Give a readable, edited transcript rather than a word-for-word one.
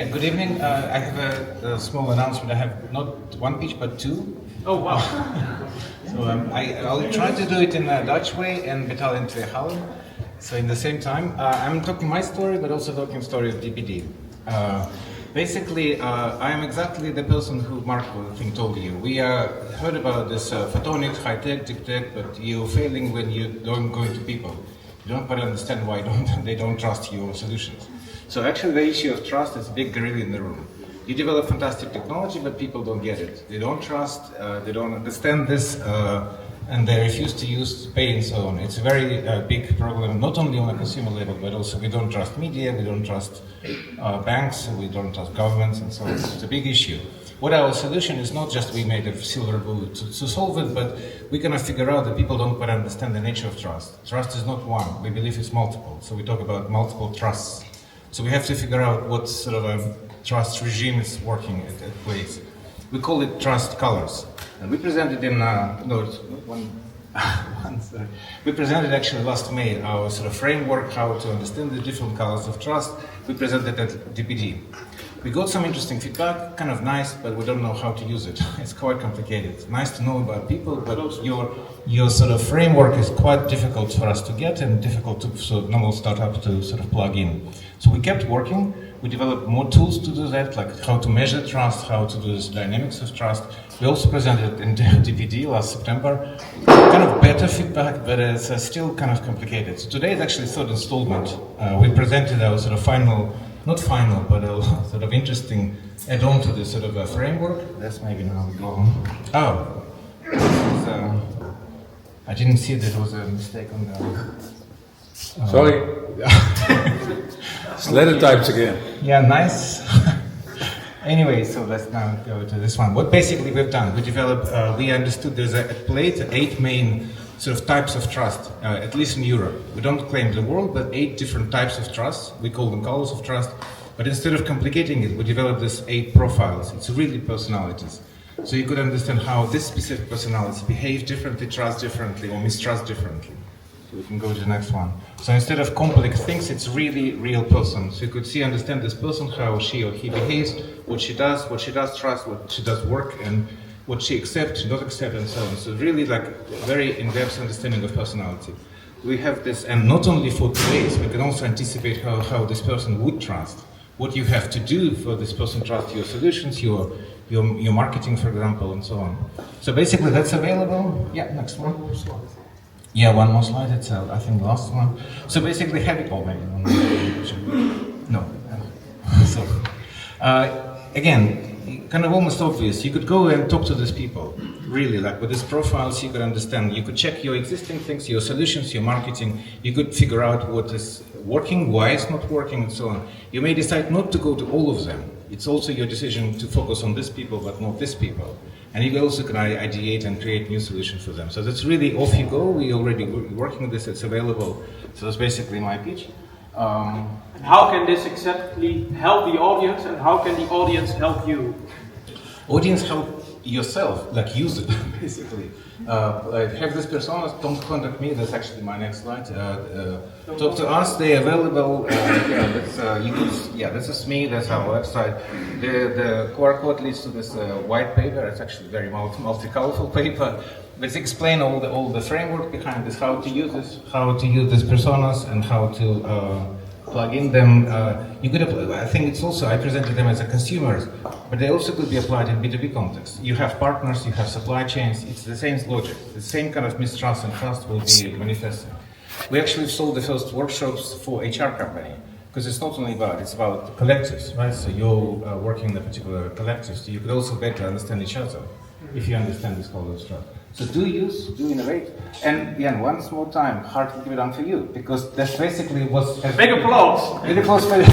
Yeah, good evening. I have a small announcement. I have not one pitch, but two. Oh, wow. So I'll try to do it in a Dutch way and Betal in twee halen. So in the same time, I'm talking my story, but also talking story of DPD. Basically, I am exactly the person who Mark I think told you. We heard about this photonics, high-tech, deep-tech, but you're failing when you don't go into people. You don't quite understand why they don't trust your solutions. So actually the issue of trust is a big gorilla in the room. You develop fantastic technology, but people don't get it. They don't trust, they don't understand this, and they refuse to use, pay, and so on. It's a very big problem, not only on a consumer level, but also we don't trust media, we don't trust banks, we don't trust governments, and so on. It's a big issue. What our solution is not just we made a silver bullet to solve it, but we're going to figure out that people don't quite understand the nature of trust. Trust is not one, we believe it's multiple. So we talk about multiple trusts. So we have to figure out what sort of a trust regime is working at place. We call it trust colors. And we presented in, we presented actually last May our sort of framework, how to understand the different colors of trust. We presented at DPD. We got some interesting feedback, kind of nice, but we don't know how to use it. It's quite complicated. It's nice to know about people, but your sort of framework is quite difficult for us to get and difficult to normal startup to sort of plug in. So we kept working. We developed more tools to do that, like how to measure trust, how to do this dynamics of trust. We also presented in DPD last September. Kind of better feedback, but it's still kind of complicated. So today is actually third installment. We presented our sort of final, not final, but a sort of interesting add-on to this sort of a framework. That's maybe now we go on. Oh, I didn't see that there was a mistake on the... Sorry. Letter types again. Yeah, nice. Anyway, so let's now go to this one. What basically we've done, we developed, we understood there's at play 8 main sort of types of trust, at least in Europe. We don't claim the world, but 8 different types of trust. We call them colors of trust. But instead of complicating it, we developed this 8 profiles. It's really personalities. So you could understand how this specific personalities behave differently, trust differently, or mistrust differently. So we can go to the next one. So instead of complex things, it's really real person. So you could understand this person, how she or he behaves, what she does trust, what she does work, and what she accepts, not accept, and so on. So really like very in-depth understanding of personality. We have this, and not only for today's, we can also anticipate how this person would trust. What you have to do for this person to trust your solutions, your marketing, for example, and so on. So basically that's available. Yeah, next one. Yeah, one more slide. It's I think the last one. So basically, maybe no. So again, kind of almost obvious. You could go and talk to these people. Really, like with these profiles, you could understand. You could check your existing things, your solutions, your marketing. You could figure out what is working, why it's not working, and so on. You may decide not to go to all of them. It's also your decision to focus on these people, but not these people. And you also can ideate and create new solutions for them. So that's really off you go. We already working with this. It's available. So that's basically my pitch. And how can this exactly help the audience, and how can the audience help you? Audience help yourself, like use it, basically. Have this persona, don't contact me, that's actually my next slide. Talk to us, they're available. This is me, that's our website. The QR code leads to this white paper. It's actually very multi-colorful paper. Let's explain all the framework behind this, how to use this, how to use these personas, and how to plug in them. You could apply, I think it's also, I presented them as a consumers, but they also could be applied in B2B context. You have partners, you have supply chains, it's the same logic. The same kind of mistrust and trust will be manifested. We actually sold the first workshops for HR company, because it's not only about, it's about collectives, right? So you're working in a particular collective, so you could also better understand each other if you understand this whole stuff. So do use, do innovate, and again, once more time, heart will give it on for you, because that's basically what's... Big applause! Big applause for you.